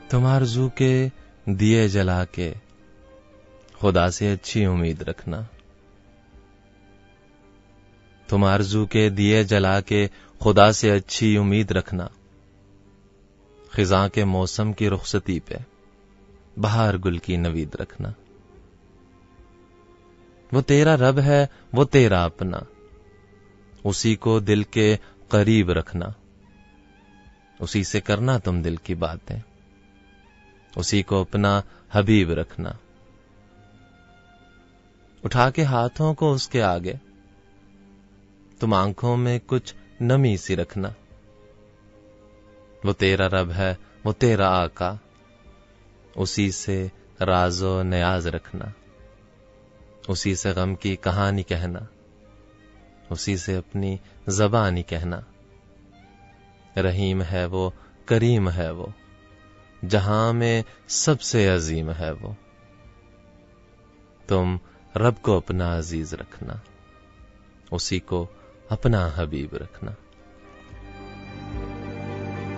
تم آرزو کے دیے جلا کے خدا سے اچھی امید رکھنا. تم آرزو کے دیے جلا کے خدا سے اچھی امید رکھنا. خزاں کے موسم کی رخصتی پہ بہار گل کی نوید رکھنا. وہ تیرا رب ہے، وہ تیرا اپنا، اسی کو دل کے قریب رکھنا. اسی سے کرنا تم دل کی باتیں، اسی کو اپنا حبیب رکھنا. اٹھا کے ہاتھوں کو اس کے آگے تم آنکھوں میں کچھ نمی سی رکھنا. وہ تیرا رب ہے، وہ تیرا آقا، اسی سے راز و نیاز رکھنا. اسی سے غم کی کہانی کہنا، اسی سے اپنی زبانی کہنا. رحیم ہے وہ، کریم ہے وہ، جہاں میں سب سے عظیم ہے وہ. تم رب کو اپنا عزیز رکھنا، اسی کو اپنا حبیب رکھنا.